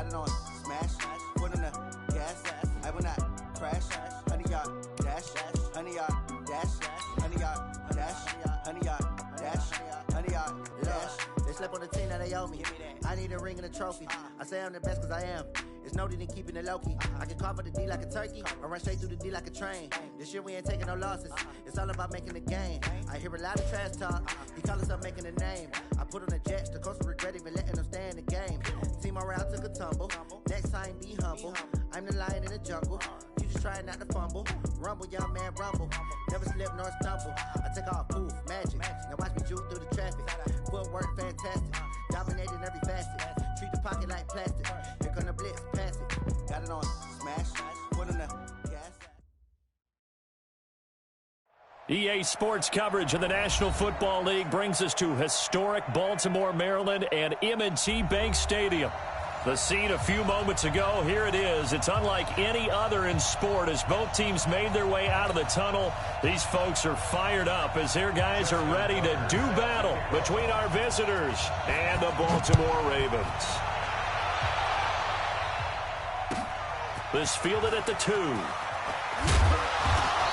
it on smash, foot on the gas. I will not crash. 100-yard dash, 100-yard dash, 100-yard dash, 100-yard dash, 100-yard dash. They slept on the team that they owe me. I need a ring and a trophy. I say I'm the best cause I am. It's noted in keeping it low-key. I can carve for the D like a turkey or run straight through the D like a train. This year we ain't taking no losses. It's all about making the game. I hear a lot of trash talk. He call himself making a name. I put on the Jets. The coach will regret even letting them stay in the game. Team morale took a tumble. Next time be humble. I'm the lion in the jungle. You just trying not to fumble. Rumble, young man, rumble. Never slip nor stumble. I take off, poof, magic. Now watch me juke through the traffic. Footwork fantastic. Dominating every facet. Treat the pocket like plastic. Here come the blitz, pass it. Got it on smash. Put on the gas. EA Sports coverage of the National Football League brings us to historic Baltimore, Maryland and M&T Bank Stadium. The scene a few moments ago, here it is. It's unlike any other in sport as both teams made their way out of the tunnel. These folks are fired up as their guys are ready to do battle between our visitors and the Baltimore Ravens. This fielded at the 2.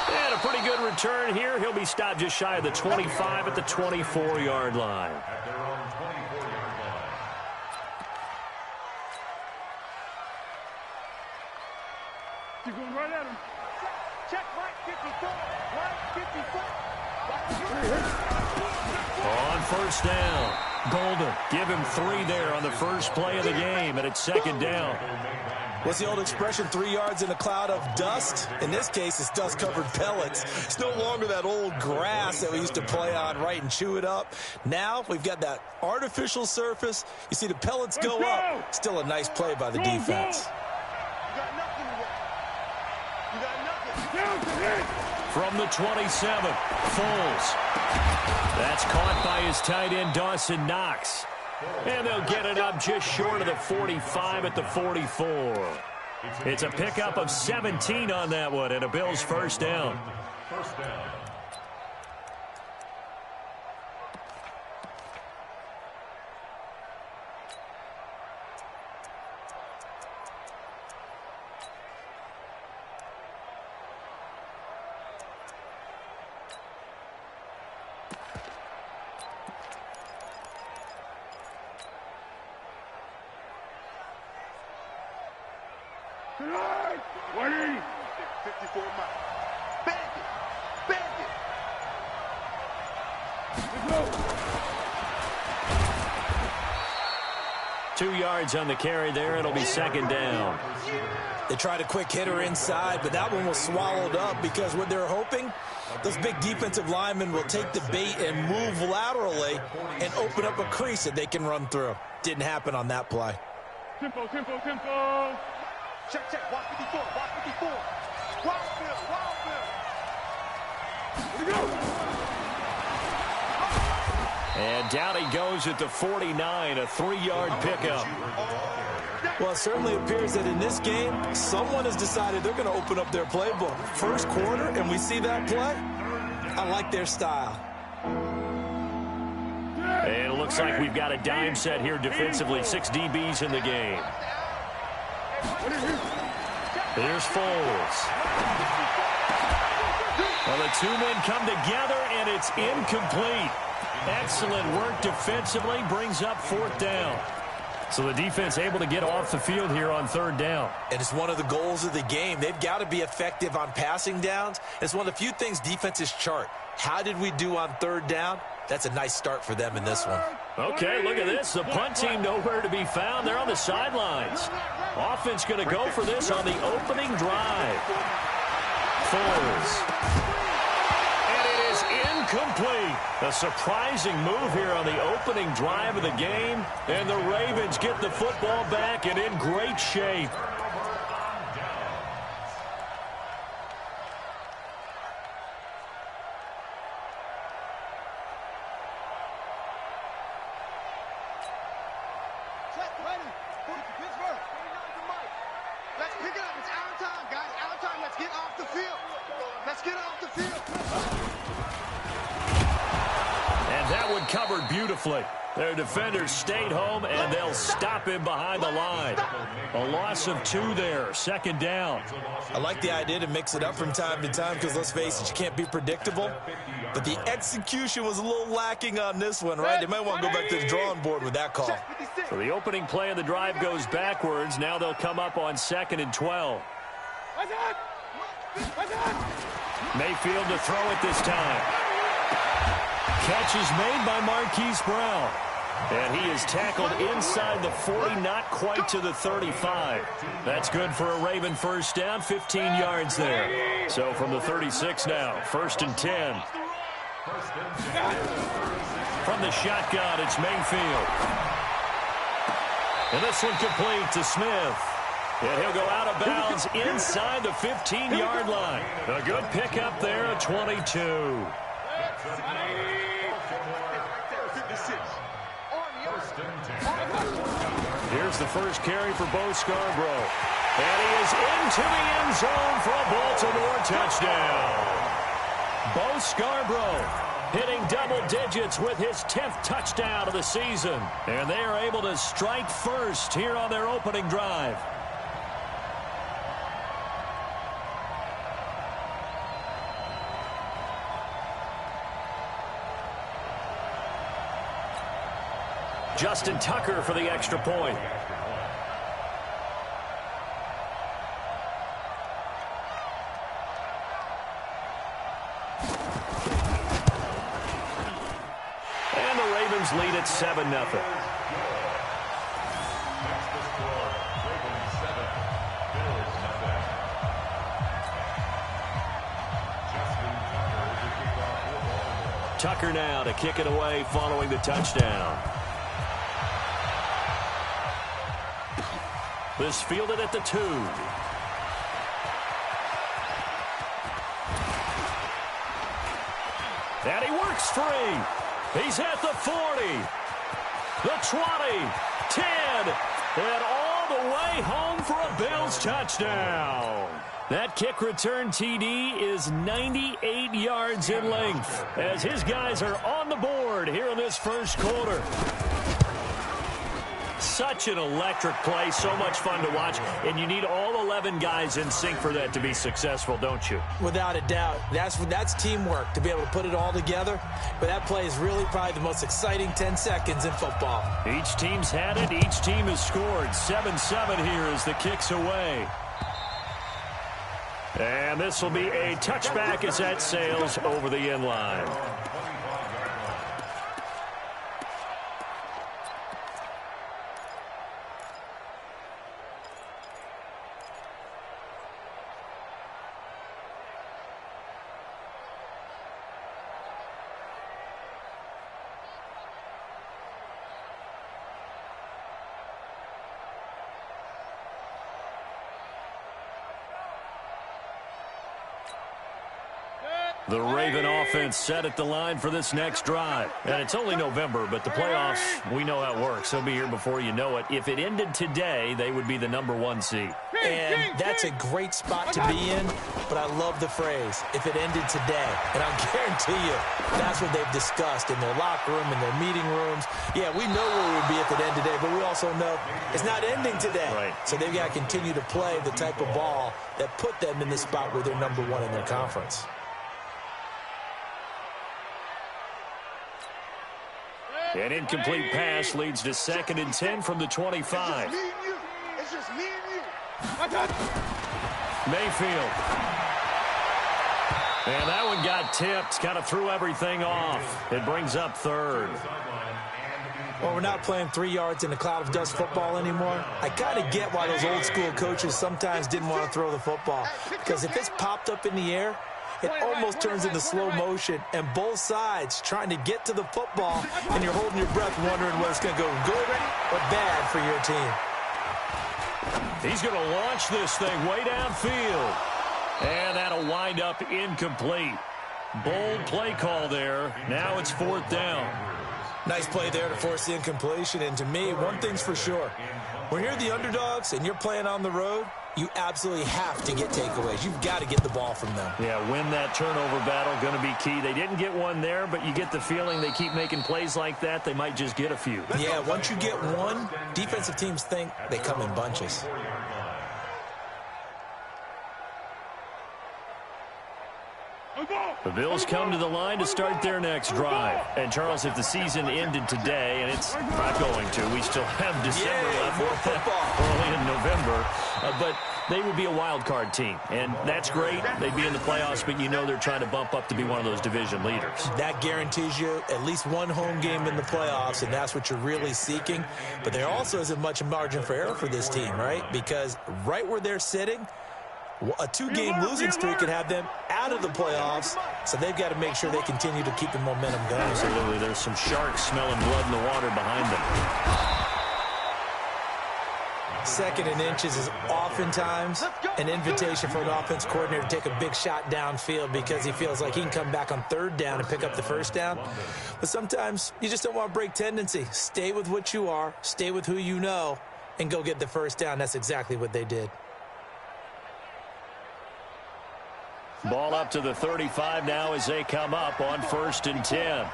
And a pretty good return here. He'll be stopped just shy of the 25 at the 24-yard line. You're going right at him. Check right 54. Right 54. On first down, Golden. Give him 3 there on the first play of the game, and it's second down. What's the old expression, 3 yards in a cloud of dust? In this case, it's dust-covered pellets. It's no longer that old grass that we used to play on, right, and chew it up. Now we've got that artificial surface. You see the pellets go up. Still a nice play by the defense. From the 27, Foles. That's caught by his tight end, Dawson Knox. And they'll get it up just short of the 45 at the 44. It's a pickup of 17 on that one and a Bills first down. Tonight, 20. 54 miles. Bang it. Bang it. Let's go. 2 yards on the carry there. It'll be second down. They tried a quick hitter inside, but that one was swallowed up because what they're hoping, those big defensive linemen will take the bait and move laterally and open up a crease that they can run through. Didn't happen on that play. Tempo, tempo, tempo. Check, check. Watch 54. Watch 54. Wild Bill. Wild Bill. Here we go. And down he goes at the 49, a 3-yard pickup. Well, it certainly appears that in this game, someone has decided they're going to open up their playbook. First quarter, and we see that play. I like their style. And it looks like we've got a dime set here defensively. 6 DBs in the game. Here's Foles. Well, the 2 men come together, and it's incomplete. Excellent work defensively, brings up 4th down. So the defense able to get off the field here on 3rd down. And it's one of the goals of the game. They've got to be effective on passing downs. It's one of the few things defenses chart. How did we do on 3rd down? That's a nice start for them in this one. Okay, look at this. The punt team nowhere to be found. They're on the sidelines. Offense going to go for this on the opening drive. Foles. And it is incomplete. A surprising move here on the opening drive of the game. And the Ravens get the football back and in great shape. And that one covered beautifully. Their defenders stayed home, and they'll stop him behind the line. A loss of 2 there, 2nd down. I like the idea to mix it up from time to time because, let's face it, you can't be predictable. But the execution was a little lacking on this one, right? They might want to go back to the drawing board with that call. So the opening play of the drive goes backwards. Now they'll come up on 2nd and 12. Mayfield to throw it this time. Catch is made by Marquise Brown. And he is tackled inside the 40, not quite to the 35. That's good for a Raven first down, 15 yards there. So from the 36 now, 1st and 10. From the shotgun, it's Mayfield. And this one complete to Smith. And he'll go out of bounds inside the 15-yard line. A good pickup there at 22. Here's the first carry for Bo Scarborough. And he is into the end zone for a Baltimore touchdown. Bo Scarborough hitting double digits with his 10th touchdown of the season. And they are able to strike first here on their opening drive. Justin Tucker for the extra point. And the Ravens lead at 7-0. Tucker now to kick it away following the touchdown. This fielded at the 2. And he works free. He's at the 40, the 20, 10, and all the way home for a Bills touchdown. That kick return TD is 98 yards in length as his guys are on the board here in this first quarter. Such an electric play, so much fun to watch, and you need all 11 guys in sync for that to be successful, don't you? Without a doubt. That's teamwork to be able to put it all together. But that play is really probably the most exciting 10 seconds in football. Each team's had it. Each team has scored. 7-7 here as the kick's away. And this will be a touchback as that sails over the end line. The Raven offense set at the line for this next drive. And it's only November, but the playoffs, we know how it works. They'll be here before you know it. If it ended today, they would be the #1 seed. And that's a great spot to be in, but I love the phrase, if it ended today. And I'll guarantee you, that's what they've discussed in their locker room, in their meeting rooms. Yeah, we know where we would be if it ended today, but we also know it's not ending today. Right. So they've got to continue to play the type of ball that put them in the spot where they're #1 in their conference. An incomplete pass leads to 2nd and 10 from the 25. It's just me and you. Mayfield. And that one got tipped. Kind of threw everything off. It brings up 3rd. Well, we're not playing 3 yards in a cloud of dust football anymore. I kind of get why those old school coaches sometimes didn't want to throw the football. Because if it's popped up in the air, it almost turns into slow motion, and both sides trying to get to the football, and you're holding your breath wondering whether it's going to go good or bad for your team. He's going to launch this thing way downfield. And that'll wind up incomplete. Bold play call there. Now it's 4th down. Nice play there to force the incompletion, and to me, one thing's for sure. When you're the underdogs and you're playing on the road, you absolutely have to get takeaways. You've got to get the ball from them. Yeah, win that turnover battle, going to be key. They didn't get one there, but you get the feeling they keep making plays like that, they might just get a few. Yeah, once you get one, defensive teams think they come in bunches. The Bills come to the line to start their next drive. And, Charles, if the season ended today, and it's not going to, we still have December left, more football. early in November, but they would be a wild card team. And that's great. They'd be in the playoffs, but you know they're trying to bump up to be one of those division leaders. That guarantees you at least one home game in the playoffs, and that's what you're really seeking. But there also isn't much margin for error for this team, right? Because right where they're sitting, a two-game losing streak could have them out of the playoffs, so they've got to make sure they continue to keep the momentum going. Absolutely. There's some sharks smelling blood in the water behind them. Second and inches is oftentimes an invitation for an offense coordinator to take a big shot downfield because he feels like he can come back on third down and pick up the first down. But sometimes you just don't want to break tendency. Stay with what you are, stay with who you know, and go get the first down. That's exactly what they did. Ball up to the 35 now as they come up on 1st and 10. And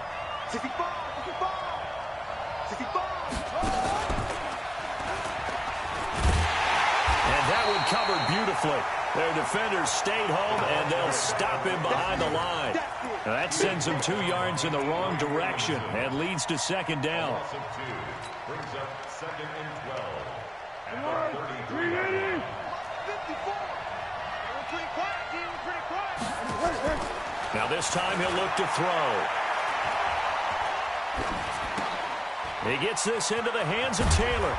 that one covered beautifully. Their defenders stayed home, and they'll stop him behind the line. Now that sends him 2 yards in the wrong direction and leads to 2nd down. Brings up 2nd and 12. At the 33. Now this time he'll look to throw. He gets this into the hands of Taylor.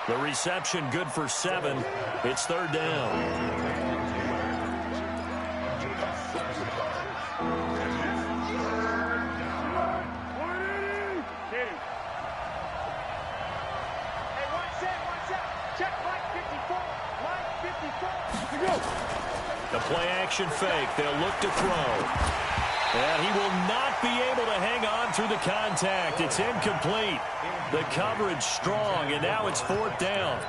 The reception good for 7. It's 3rd down. The play-action fake. They'll look to throw. And he will not be able to hang on through the contact. It's incomplete. The coverage strong, and now it's 4th down.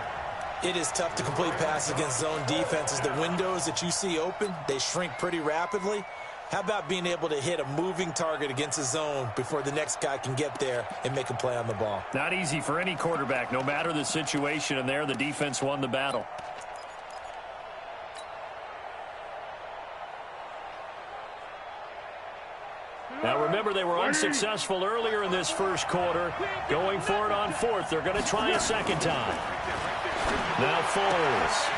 It is tough to complete passes against zone defenses. The windows that you see open, they shrink pretty rapidly. How about being able to hit a moving target against a zone before the next guy can get there and make a play on the ball? Not easy for any quarterback, no matter the situation, and there the defense won the battle. Now remember, they were unsuccessful earlier in this first quarter. Going for it on 4th. They're going to try a 2nd time. Now Foles.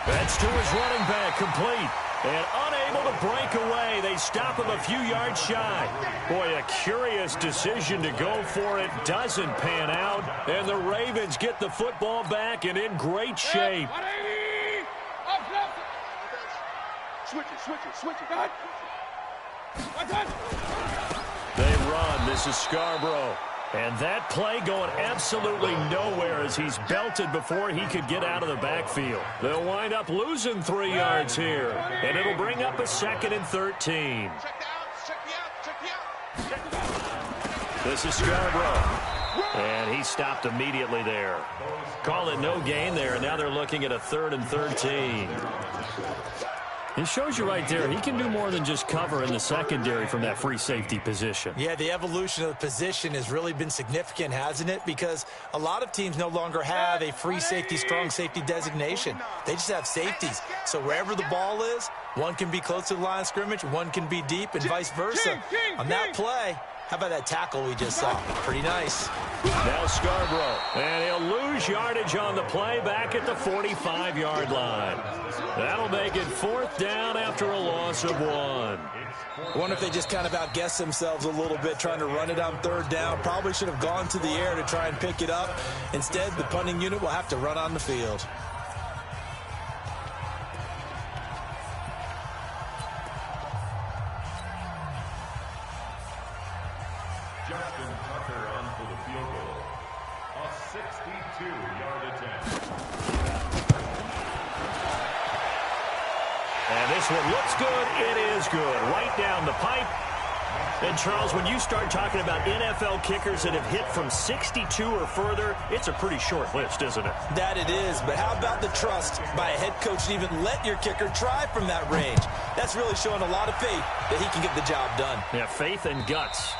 That's to his running back, complete. And unable to break away. They stop him a few yards shy. Boy, a curious decision to go for it. Doesn't pan out. And the Ravens get the football back and in great shape. Switch it. They run. This is Scarborough. And that play going absolutely nowhere as he's belted before he could get out of the backfield. They'll wind up losing 3 yards here. And it'll bring up a 2nd and 13. This is Scarborough. And he stopped immediately there. Call it no gain there, and now they're looking at a 3rd and 13. It shows you right there, he can do more than just cover in the secondary from that free safety position. Yeah, the evolution of the position has really been significant, hasn't it? Because a lot of teams no longer have a free safety, strong safety designation. They just have safeties. So wherever the ball is, one can be close to the line of scrimmage, one can be deep, and vice versa. On that play, how about that tackle we just saw? Pretty nice. Now Scarborough, and he'll lose yardage on the play back at the 45-yard line. That'll make it 4th down after a loss of 1. I wonder if they just kind of outguessed themselves a little bit trying to run it on 3rd down. Probably should have gone to the air to try and pick it up. Instead, the punting unit will have to run on the field. And this one looks good. It is good. Right down the pipe. And, Charles, when you start talking about NFL kickers that have hit from 62 or further, it's a pretty short list, isn't it? That it is, but how about the trust by a head coach to even let your kicker try from that range? That's really showing a lot of faith that he can get the job done. Yeah, faith and guts.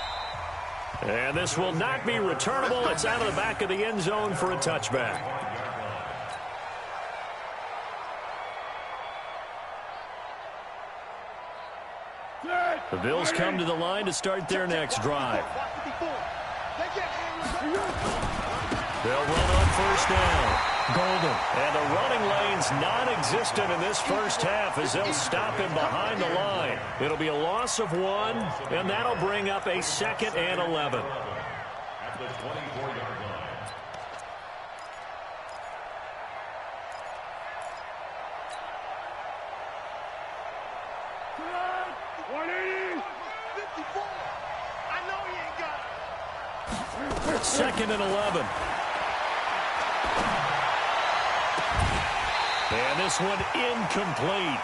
And this will not be returnable. It's out of the back of the end zone for a touchback. The Bills come to the line to start their next drive. They'll run on first down. Golden. And the running lane's non-existent in this first half as they'll stop him behind the line. It'll be a loss of 1, and that'll bring up a 2nd and 11. At the 24-yard line. Second and 11. And this one incomplete.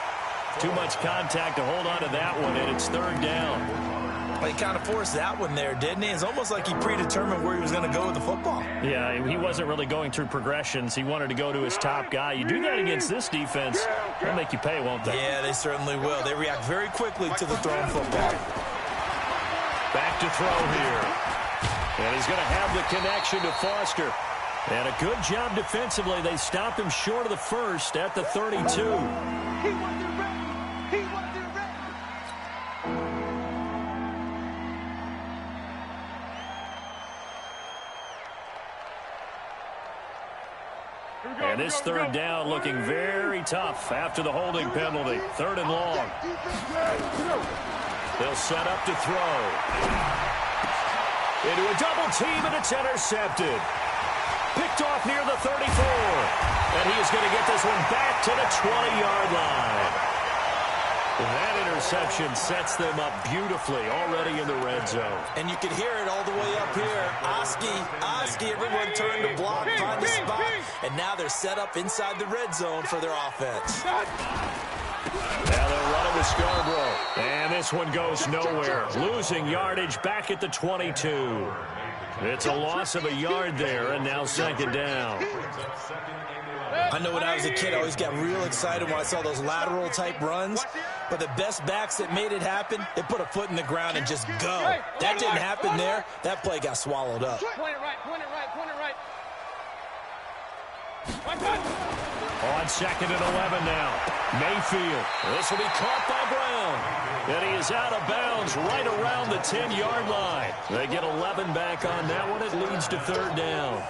Too much contact to hold on to that one, and it's 3rd down. Well, he kind of forced that one there, didn't he? It's almost like he predetermined where he was going to go with the football. Yeah, he wasn't really going through progressions. He wanted to go to his top guy. You do that against this defense, they'll make you pay, won't they? Yeah, they certainly will. They react very quickly to the thrown football. Back to throw here. And he's going to have the connection to Foster. And a good job defensively. They stop him short of the first at the 32. He wasn't ready. He wasn't ready. And this 3rd down looking very tough after the holding penalty. 3rd and long. They'll set up to throw. Into a double team, and it's intercepted. Picked off near the 34. And he is going to get this one back to the 20-yard line. That interception sets them up beautifully already in the red zone. And you can hear it all the way up here. Oski, everyone turned to block, find the spot. And now they're set up inside the red zone for their offense. Now they'll run it with Scarborough. And this one goes nowhere. Losing yardage back at the 22. It's a loss of a yard there, and now 2nd down. I know when I was a kid, I always got real excited when I saw those lateral-type runs. But the best backs that made it happen, they put a foot in the ground and just go. That didn't happen there. That play got swallowed up. Point it right, point it right, point it right. On 2nd and 11 now. Mayfield. This will be caught by Brown. And he is out of bounds right around the 10-yard line. They get 11 back on that one. It leads to 3rd down.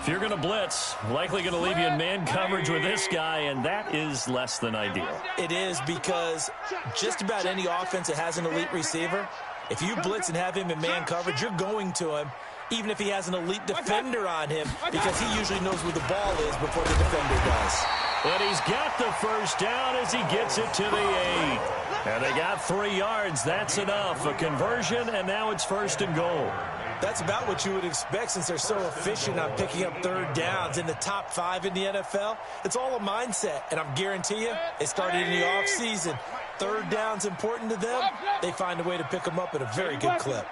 If you're going to blitz, likely going to leave you in man coverage with this guy, and that is less than ideal. It is because just about any offense that has an elite receiver, if you blitz and have him in man coverage, you're going to him, even if he has an elite defender on him, because he usually knows where the ball is before the defender does. And he's got the first down as he gets it to the 8. And they got 3 yards. That's enough. A conversion, and now it's 1st and goal. That's about what you would expect since they're so efficient on picking up 3rd downs in the top 5 in the NFL. It's all a mindset, and I'm guarantee you, it started in the offseason. 3rd down's important to them. They find a way to pick them up at a very good clip.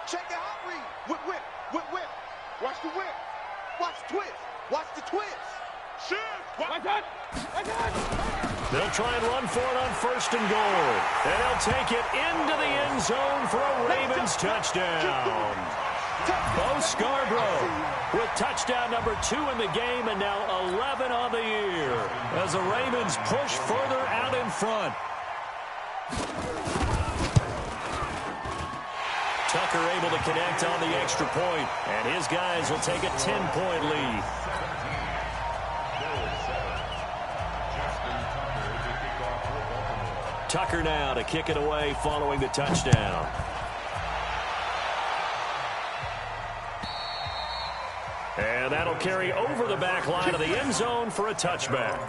Check the hot read. Whip, whip, whip, whip. Watch the whip. Watch the twist. Watch the twist. Shit. Watch that. Watch that. They'll try and run for it on 1st and goal. And they'll take it into the end zone for a Ravens touchdown. Bo Scarborough with touchdown number 2 in the game, and now 11 on the year as the Ravens push further out in front. Tucker able to connect on the extra point, and his guys will take a 10-point lead. Tucker now to kick it away following the touchdown. And that'll carry over the back line of the end zone for a touchback.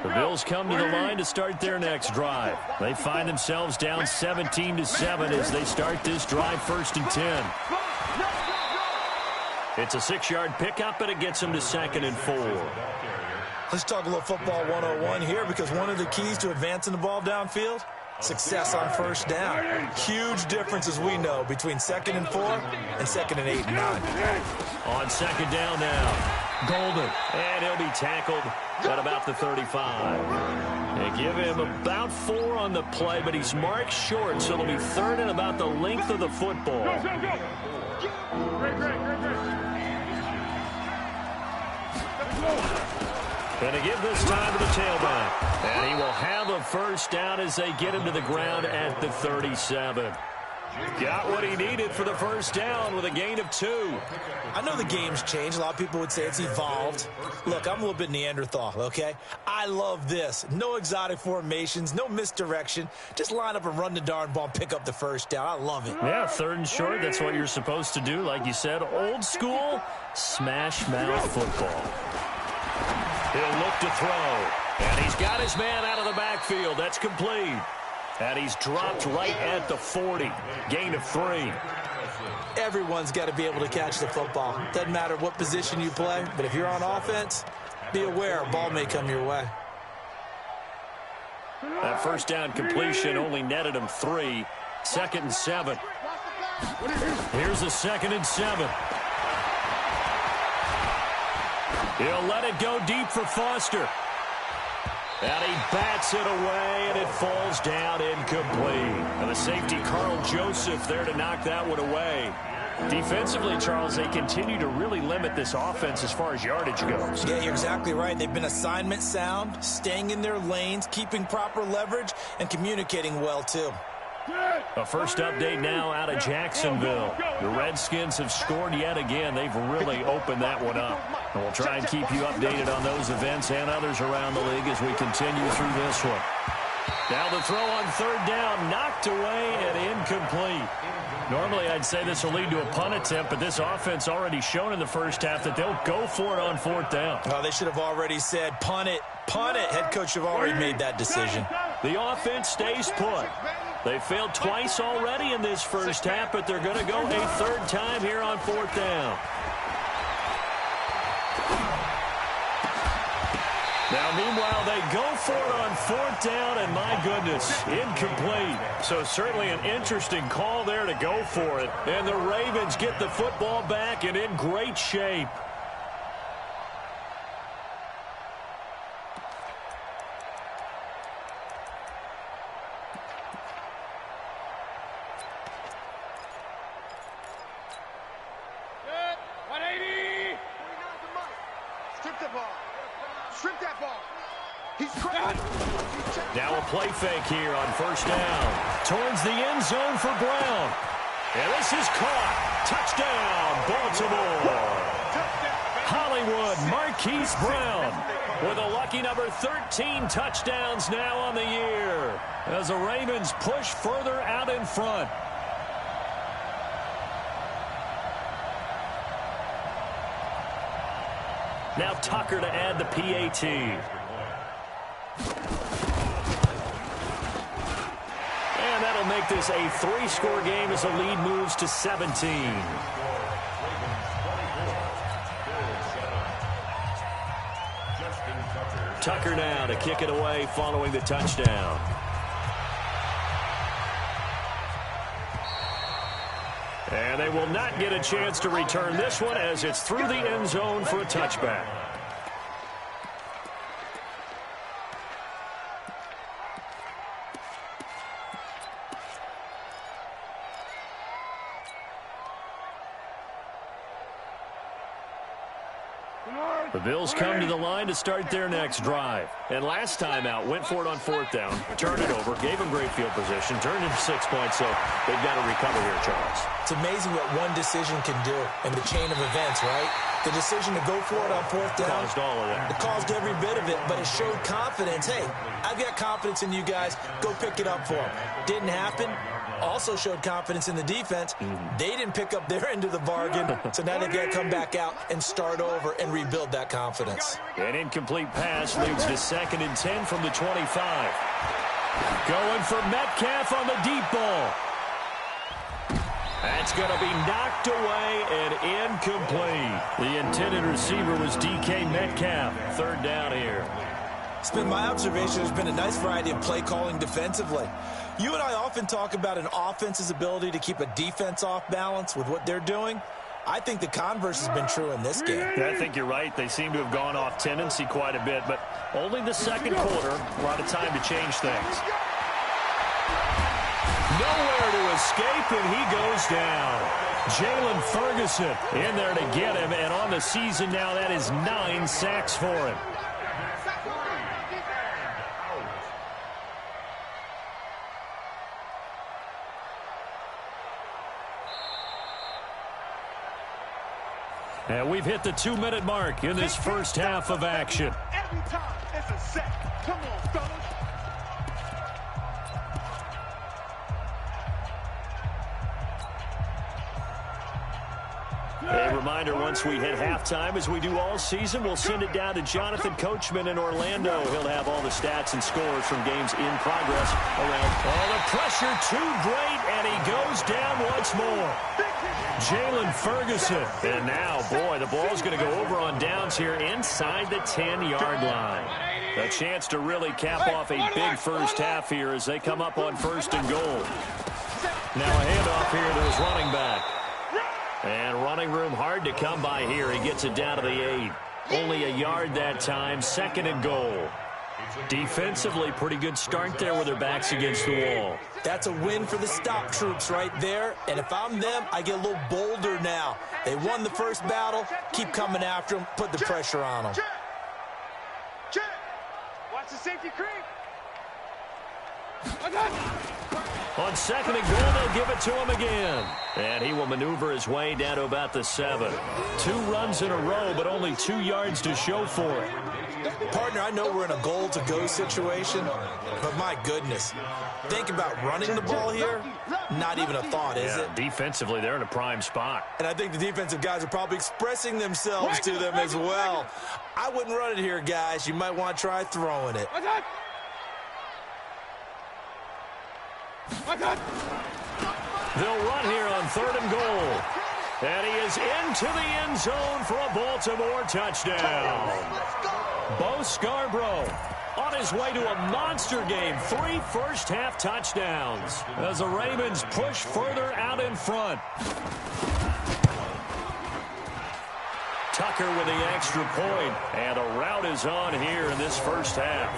The Bills come to the line to start their next drive. They find themselves down 17-7 as they start this drive 1st and 10. It's a 6-yard pickup, and it gets them to 2nd and 4. Let's talk a little football 101 here, because one of the keys to advancing the ball downfield, success on first down. Huge difference, as we know, between 2nd and 4 and 2nd and 8 and 9. On 2nd down now, Golden. And he'll be tackled at about the 35. They give him about 4 on the play, but he's marked short, so it'll be 3rd and about the length of the football. And to give this time to the tailback. And he will have a first down as they get him to the ground at the 37. Got what he needed for the first down with a gain of 2. I know the game's changed. A lot of people would say it's evolved. Look, I'm a little bit Neanderthal, okay? I love this. No exotic formations, no misdirection. Just line up and run the darn ball and pick up the first down. I love it. Yeah, 3rd and short, that's what you're supposed to do. Like you said, old school smash mouth football. He'll look to throw. And he's got his man out of the backfield. That's complete. And he's dropped right at the 40. Gain of 3. Everyone's got to be able to catch the football. Doesn't matter what position you play, but if you're on offense, be aware a ball may come your way. That first down completion only netted him 3. 2nd and 7. Here's a 2nd and 7. He'll let it go deep for Foster. And he bats it away, and it falls down incomplete. And the safety, Carl Joseph, there to knock that one away. Defensively, Charles, they continue to really limit this offense as far as yardage goes. Yeah, you're exactly right. They've been assignment sound, staying in their lanes, keeping proper leverage, and communicating well, too. A first update now out of Jacksonville. The Redskins have scored yet again. They've really opened that one up. And we'll try and keep you updated on those events and others around the league as we continue through this one. Now the throw on 3rd down, knocked away and incomplete. Normally I'd say this will lead to a punt attempt, but this offense already shown in the first half that they'll go for it on 4th down. Oh, they should have already said, punt it, punt it. Head coach have already made that decision. The offense stays put. They failed twice already in this first half, but they're going to go a 3rd time here on 4th down. Now, meanwhile, they go for it on 4th down, and my goodness, incomplete. So certainly an interesting call there to go for it. And the Ravens get the football back and in great shape. Now a play fake here on 1st down. Towards the end zone for Brown. And this is caught. Touchdown, Baltimore. Hollywood Marquise Brown with a lucky number 13 touchdowns now on the year as the Ravens push further out in front. Now Tucker to add the PAT. And that'll make this a 3-score game as the lead moves to 17. Tucker now to kick it away following the touchdown. And they will not get a chance to return this one as it's through the end zone for a touchback. The Bills come to the line to start their next drive. And last time out, went for it on 4th down, turned it over, gave them great field position, turned into 6 points, so they've got to recover here, Charles. It's amazing what one decision can do in the chain of events, right? The decision to go for it on 4th down. Caused all of that. It caused every bit of it, but it showed confidence. Hey, I've got confidence in you guys. Go pick it up for them. Didn't happen. Also showed confidence in the defense. They didn't pick up their end of the bargain, so now they've got to come back out and start over and rebuild that confidence. An incomplete pass leads to 2nd and 10 from the 25. Going for Metcalf on the deep ball. That's going to be knocked away and incomplete. The intended receiver was DK Metcalf. Third down here. It's been my observation there's been a nice variety of play calling defensively. You and I often talk about an offense's ability to keep a defense off balance with what they're doing. I think the converse has been true in this game. Yeah, I think you're right. They seem to have gone off tendency quite a bit, but only the second quarter. A lot of time to change things. Nowhere to escape, and he goes down. Jalen Ferguson in there to get him, and on the season now, that is 9 sacks for him. And we've hit the 2-minute mark in this first half of action. Every time it's a set. Come on, fellas. A reminder, once we hit halftime, as we do all season, we'll send it down to Jonathan Coachman in Orlando. He'll have all the stats and scores from games in progress around. Oh, the pressure too great, and he goes down once more. Jalen Ferguson. And now, boy, the ball's going to go over on downs here inside the 10-yard line. A chance to really cap off a big first half here as they come up on 1st and goal. Now a handoff here to his running back. And running room hard to come by here. He gets it down to the 8. Only a yard that time. 2nd and goal. Defensively, pretty good start there with their backs against the wall. That's a win for the stop troops right there. And if I'm them, I get a little bolder now. They won the first battle. Keep coming after them. Put the pressure on them. Check. Watch the safety creep. On 2nd and goal, they'll give it to him again. And he will maneuver his way down to about the 7. 2 runs in a row, but only 2 yards to show for it. Partner, I know we're in a goal-to-go situation, but my goodness. Think about running the ball here. Not even a thought, is it? Defensively, they're in a prime spot. And I think the defensive guys are probably expressing themselves to them as well. I wouldn't run it here, guys. You might want to try throwing it. They'll run here on 3rd and goal. And he is into the end zone for a Baltimore touchdown. Bo Scarborough on his way to a monster game. 3 first-half touchdowns as the Ravens push further out in front. Tucker with the extra point. And a rout is on here in this first half.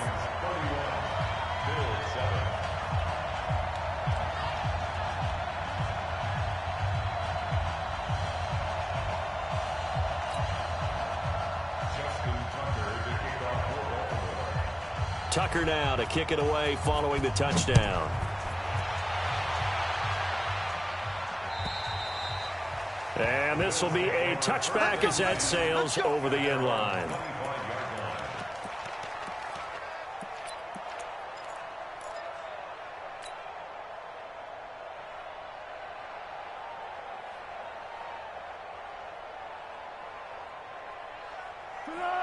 Tucker now to kick it away following the touchdown. And this will be a touchback as that sails over the end line.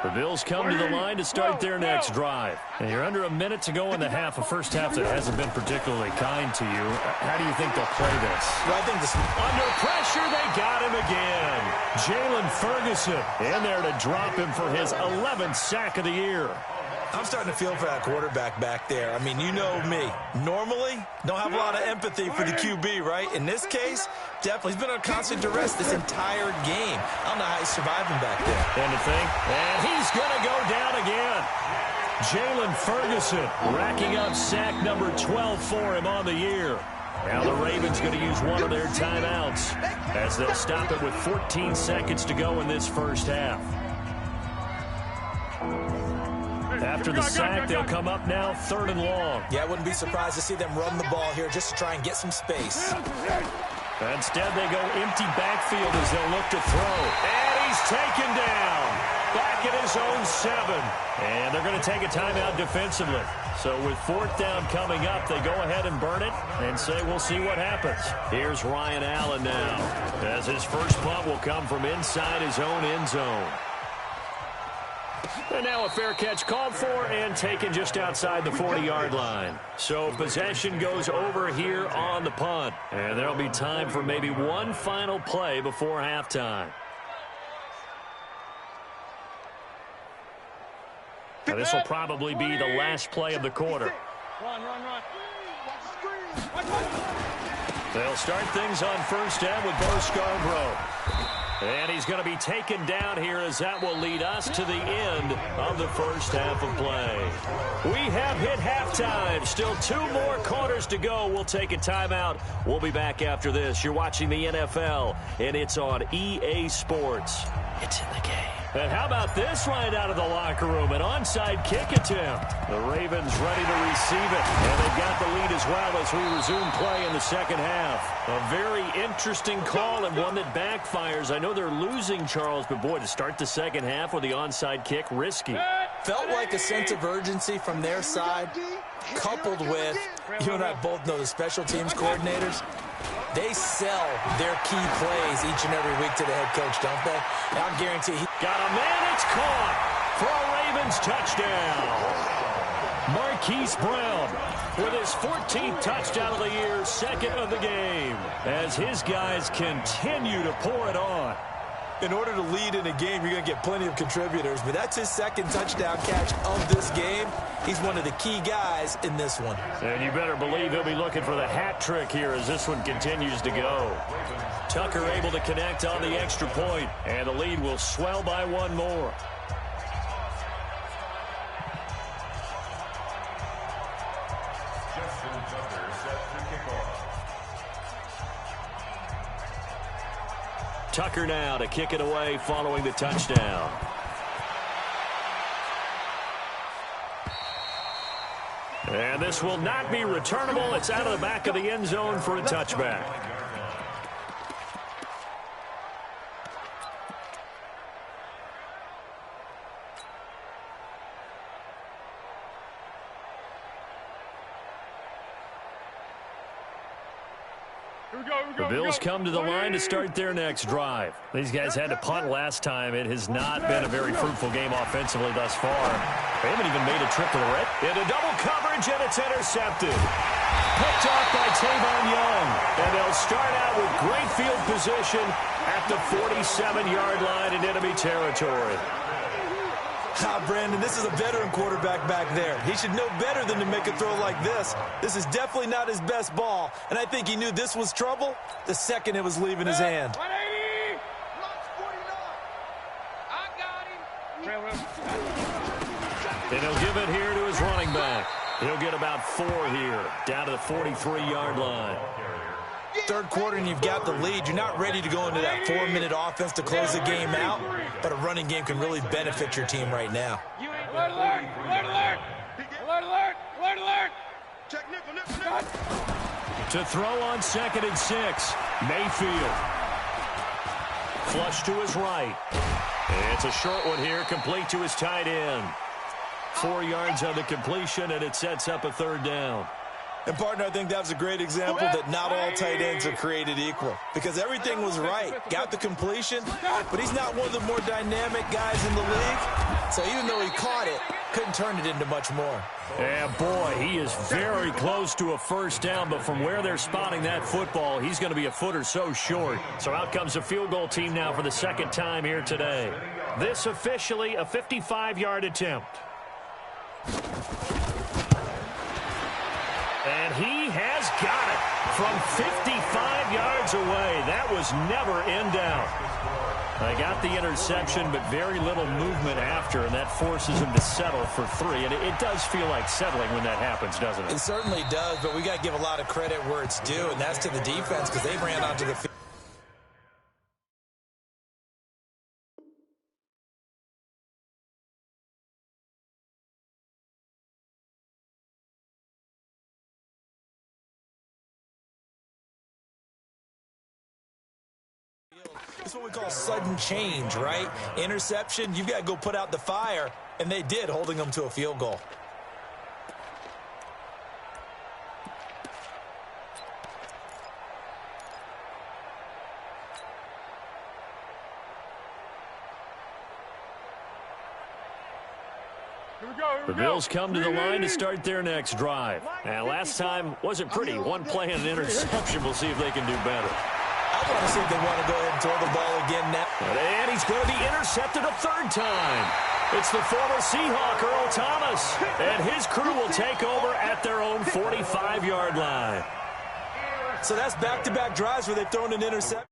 The Bills come to the line to start their next drive. And you're under a minute to go in the half, a first half that hasn't been particularly kind to you. How do you think they'll play this? Well, I think this... Under pressure, they got him again. Jalen Ferguson in there to drop him for his 11th sack of the year. I'm starting to feel for that quarterback back there. I mean, you know me. Normally, don't have a lot of empathy for the QB, right? In this case, definitely. He's been on constant duress this entire game. I don't know how he's surviving back there. And to think, and he's going to go down again. Jalen Ferguson racking up sack number 12 for him on the year. Now the Ravens going to use one of their timeouts as they'll stop it with 14 seconds to go in this first half. After the sack, they'll come up now 3rd and long. Yeah, I wouldn't be surprised to see them run the ball here just to try and get some space. Instead, they go empty backfield as they'll look to throw. And he's taken down. Back at his own 7. And they're going to take a timeout defensively. So with 4th down coming up, they go ahead and burn it and say we'll see what happens. Here's Ryan Allen now as his first punt will come from inside his own end zone. And now a fair catch called for and taken just outside the 40-yard line. So possession goes over here on the punt. And there'll be time for maybe one final play before halftime. Now, this will probably be the last play of the quarter. Run. They'll start things on first down with Bo Scarborough. And he's going to be taken down here as that will lead us to the end of the first half of play. We have hit halftime. Still 2 more quarters to go. We'll take a timeout. We'll be back after this. You're watching the NFL, and it's on EA Sports. It's in the game. And how about this right out of the locker room? An onside kick attempt. The Ravens ready to receive it. And they've got the lead as well as we resume play in the second half. A very interesting call and one that backfires. I know they're losing, Charles, but boy, to start the second half with the onside kick, risky. Felt like a sense of urgency from their side, coupled with, you and I both know the special teams coordinators. They sell their key plays each and every week to the head coach, don't they? And I guarantee he got a man. It's caught for a Ravens touchdown. Marquise Brown with his 14th touchdown of the year, second of the game, as his guys continue to pour it on. In order to lead in a game, you're going to get plenty of contributors, but that's his second touchdown catch of this game. He's one of the key guys in this one. And you better believe he'll be looking for the hat trick here as this one continues to go. Tucker able to connect on the extra point, and the lead will swell by one more. Tucker now to kick it away following the touchdown. And this will not be returnable. It's out of the back of the end zone for a touchback. The Bills come to the line to start their next drive. These guys had to punt last time. It has not been a very fruitful game offensively thus far. They haven't even made a trip to the red. Into double coverage, and it's intercepted. Picked off by Tavon Young. And they'll start out with great field position at the 47-yard line in enemy territory. Brandon, this is a veteran quarterback back there. He should know better than to make a throw like this. This is definitely not his best ball, and I think he knew this was trouble the second it was leaving his hand. 180! I got him. And he'll give it here to his running back. He'll get about 4 here, down to the 43-yard line. Third quarter and you've got the lead. You're not ready to go into that 4-minute offense to close the game out, but a running game can really benefit your team right now. Alert, alert! Alert, alert! Alert, alert! Alert, alert! Check nickel. To throw on 2nd and 6, Mayfield. Flush to his right. It's a short one here, complete to his tight end. 4 yards on the completion, and it sets up a 3rd down. And, partner, I think that was a great example that not all tight ends are created equal, because everything was right. Got the completion, but he's not one of the more dynamic guys in the league. So even though he caught it, couldn't turn it into much more. Yeah, boy, he is very close to a 1st down, but from where they're spotting that football, he's going to be a foot or so short. So out comes a field goal team now for the 2nd time here today. This officially a 55-yard attempt. And he has got it from 55 yards away. That was never in doubt. They got the interception, but very little movement after, and that forces him to settle for 3. And it does feel like settling when that happens, doesn't it? It certainly does, but we got to give a lot of credit where it's due, and that's to the defense because they ran onto the field. This is what we call sudden change, right? Interception, you've got to go put out the fire, and they did, holding them to a field goal. The Bills come to the line to start their next drive. And last time wasn't pretty. One play and an interception. We'll see if they can do better. I want to see if they want to go ahead and throw the ball again now. And he's going to be intercepted a third time. It's the former Seahawk, Earl Thomas. And his crew will take over at their own 45-yard line. So that's back-to-back drives where they've thrown an interception.